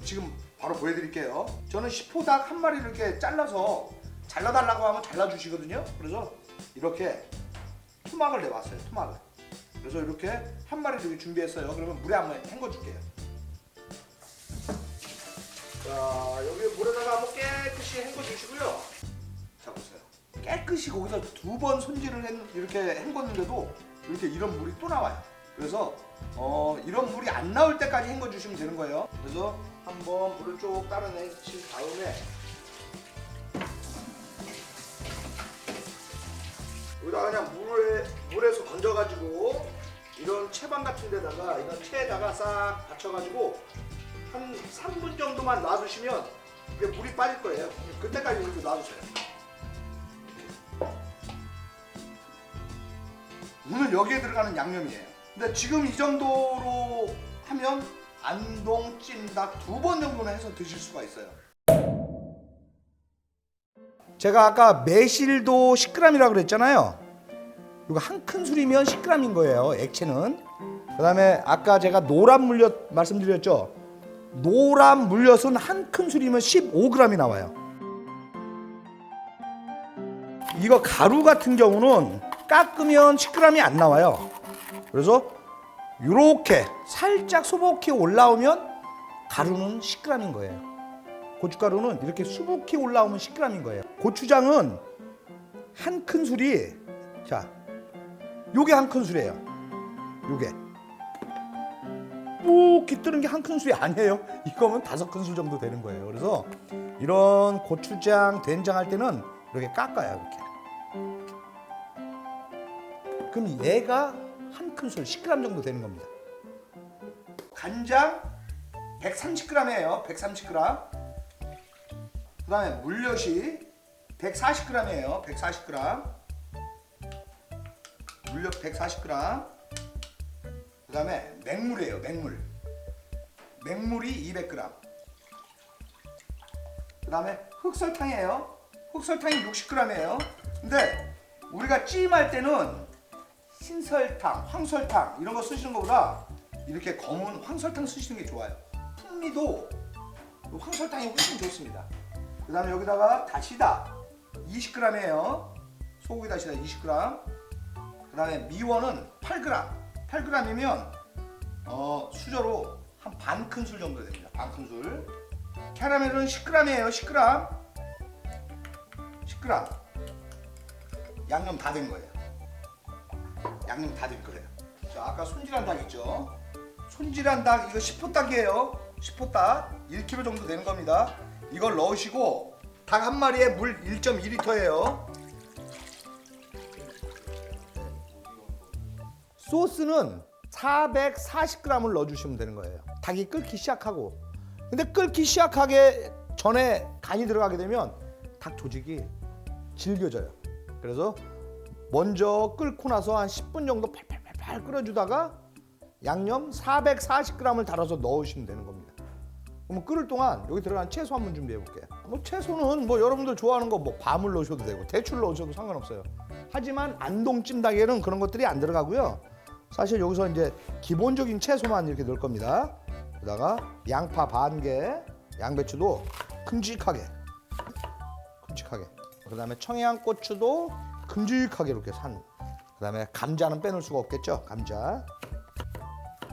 지금 바로 보여드릴게요. 저는 시포닭 한 마리를 이렇게 잘라서 잘라달라고 하면 잘라주시거든요. 그래서 이렇게 토막을 내봤어요. 토막을. 그래서 이렇게 한 마리를 이렇게 준비했어요. 그러면 물에 한번 헹궈줄게요. 자, 여기 물에다가 한번 깨끗이 헹궈주시고요. 자, 보세요. 깨끗이 거기서 2번 손질을 이렇게 헹궜는데도 이렇게 이런 물이 또 나와요. 그래서 이런 물이 안 나올 때까지 헹궈주시면 되는 거예요. 그래서 한번 물을 쭉 따라내신 다음에 여기다가 그냥 물에서 건져가지고 이런 채반 같은 데다가 이런 채에다가 싹 받쳐가지고 한 3분 정도만 놔두시면 이게 물이 빠질 거예요. 그때까지 이렇게 놔두세요. 오늘 여기에 들어가는 양념이에요. 근데 지금 이 정도로 하면 안동 찜닭 2번 정도는 해서 드실 수가 있어요. 제가 아까 매실도 10g이라고 그랬잖아요. 이거 한 큰술이면 10g인 거예요, 액체는. 그 다음에 아까 제가 노란 물엿 말씀드렸죠. 노란 물엿은 한 큰술이면 15g이 나와요. 이거 가루 같은 경우는 깎으면 10g이 안 나와요. 그래서 이렇게 살짝 수북히 올라오면 가루는 10g인 거예요. 고춧가루는 이렇게 수북히 올라오면 10g인 거예요. 고추장은 한 큰술이, 자, 요게 한 큰술이에요. 요게 묵히 뜨는 게 한 큰술이 아니에요. 이거면 5큰술 정도 되는 거예요. 그래서 이런 고추장, 된장 할 때는 이렇게 깎아요. 이렇게. 그럼 얘가 한 큰술 10g 정도 되는 겁니다. 간장 130g이에요. 130g. 그 다음에 물엿이 140g이에요. 140g. 물엿 140g. 그 다음에 맹물이에요. 맹물이 200g. 그 다음에 흑설탕이에요. 흑설탕이 60g이에요. 근데 우리가 찜할 때는 흰설탕, 황설탕 이런 거 쓰시는 것보다 이렇게 검은 황설탕 쓰시는 게 좋아요. 풍미도 황설탕이 훨씬 좋습니다. 그 다음에 여기다가 다시다 20g이에요. 소고기 다시다 20g. 그 다음에 미원은 8g. 8g이면 수저로 한 반 큰술 정도 됩니다. 반 큰술. 캐러멜은 10g이에요. 10g. 10g. 양념 다 된 거예요. 양념 다 될 거예요. 자, 아까 손질한 닭 있죠? 손질한 닭 이거 10호닭이에요. 10호닭 1kg 정도 되는 겁니다. 이걸 넣으시고 닭 한 마리에 물 1.2L예요. 소스는 440g을 넣어주시면 되는 거예요. 닭이 끓기 시작하고. 근데 끓기 시작하기 전에 간이 들어가게 되면 닭 조직이 질겨져요. 그래서 먼저 끓고 나서 한 10분 정도 팔팔팔 끓여주다가 양념 440g을 달아서 넣으시면 되는 겁니다. 그럼 끓을 동안 여기 들어간 채소 한번 준비해 볼게요. 뭐 채소는 뭐 여러분들 좋아하는 거 뭐 밤을 넣으셔도 되고 대추를 넣으셔도 상관없어요. 하지만 안동 찜닭에는 그런 것들이 안 들어가고요. 사실 여기서 이제 기본적인 채소만 이렇게 넣을 겁니다. 여기다가 양파 반 개, 양배추도 큼직하게. 그다음에 청양고추도 큼직하게 이렇게 산. 그다음에 감자는 빼놓을 수가 없겠죠. 감자.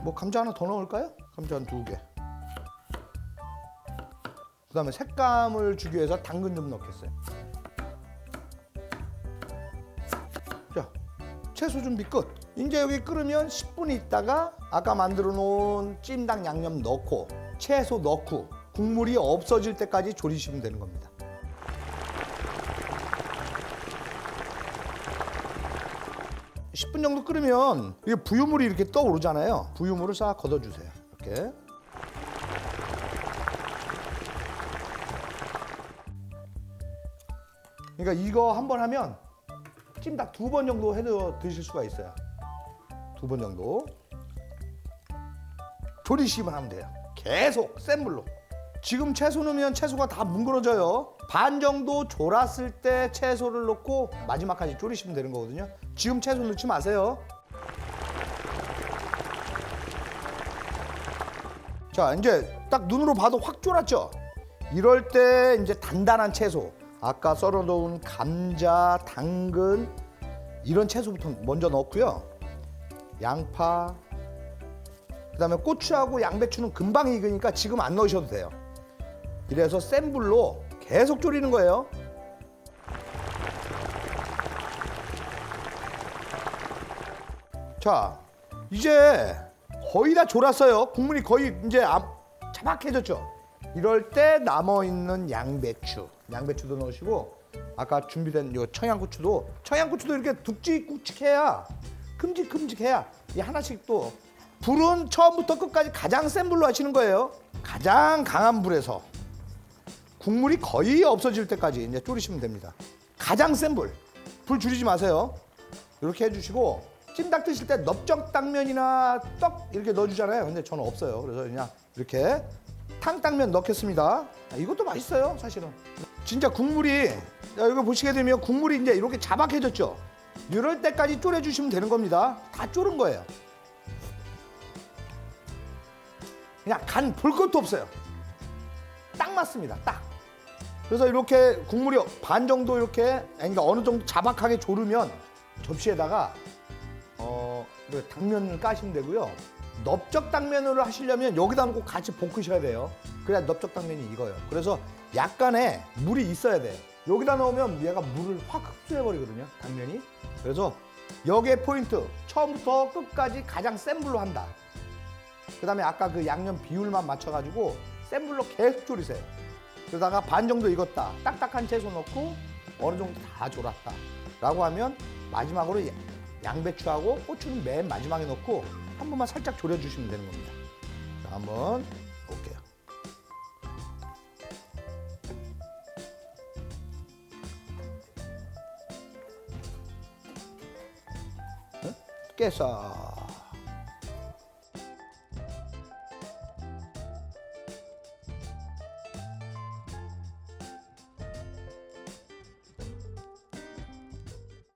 뭐 감자 하나 더 넣을까요? 감자 한 2개. 그다음에 색감을 주기 위해서 당근 좀 넣겠어요. 자, 채소 준비 끝. 이제 여기 끓으면 10분 있다가 아까 만들어 놓은 찜닭 양념 넣고 채소 넣고 국물이 없어질 때까지 졸이시면 되는 겁니다. (10분) 정도 끓으면 이게 부유물이 이렇게 떠오르잖아요. 부유물을 싹 걷어주세요. 이렇게. 그러니까 이거 한번 하면 찜닭 2번 정도 해도 드실 수가 있어요. 2번 정도. 졸이시기만 하면 돼요. 계속 센 불로. 지금 채소 넣으면 채소가 다 뭉그러져요. 반 정도 졸았을 때 채소를 넣고 마지막까지 졸이시면 되는 거거든요. 지금 채소 넣지 마세요. 자, 이제 딱 눈으로 봐도 확 졸았죠? 이럴 때 이제 단단한 채소, 아까 썰어놓은 감자, 당근 이런 채소부터 먼저 넣고요. 양파, 그다음에 고추하고 양배추는 금방 익으니까 지금 안 넣으셔도 돼요. 이래서 센 불로 계속 졸이는 거예요. 자, 이제 거의 다 졸았어요. 국물이 거의 이제 자박해졌죠. 이럴 때 남아있는 양배추도 넣으시고 아까 준비된 요 청양고추도 이렇게 굵직굵직해야 큼직큼직해야 이 하나씩 또 불은 처음부터 끝까지 가장 센 불로 하시는 거예요. 가장 강한 불에서 국물이 거의 없어질 때까지 이제 졸이시면 됩니다. 가장 센 불 줄이지 마세요. 이렇게 해주시고 찜닭 드실 때 넓적당면이나 떡 이렇게 넣어주잖아요. 근데 저는 없어요. 그래서 그냥 이렇게 탕당면 넣겠습니다. 이것도 맛있어요, 사실은. 진짜 국물이 이거 보시게 되면 국물이 이제 이렇게 자박해졌죠. 이럴 때까지 졸여주시면 되는 겁니다. 다 졸은 거예요. 그냥 간 볼 것도 없어요. 딱 맞습니다. 딱. 그래서 이렇게 국물이 반 정도 이렇게 그러니까 어느 정도 자박하게 졸으면 접시에다가 당면을 까시면 되고요. 넓적 당면으로 하시려면 여기다 놓고 같이 볶으셔야 돼요. 그래야 넓적 당면이 익어요. 그래서 약간의 물이 있어야 돼요. 여기다 넣으면 얘가 물을 확 흡수해 버리거든요, 당면이. 그래서 여기에 포인트. 처음부터 끝까지 가장 센 불로 한다. 그다음에 아까 그 양념 비율만 맞춰가지고 센 불로 계속 졸이세요. 그러다가 반 정도 익었다. 딱딱한 채소 넣고 어느 정도 다 졸았다. 라고 하면 마지막으로 양배추하고 고추는 맨 마지막에 넣고 한 번만 살짝 졸여주시면 되는 겁니다. 자, 한번 볼게요. 깨서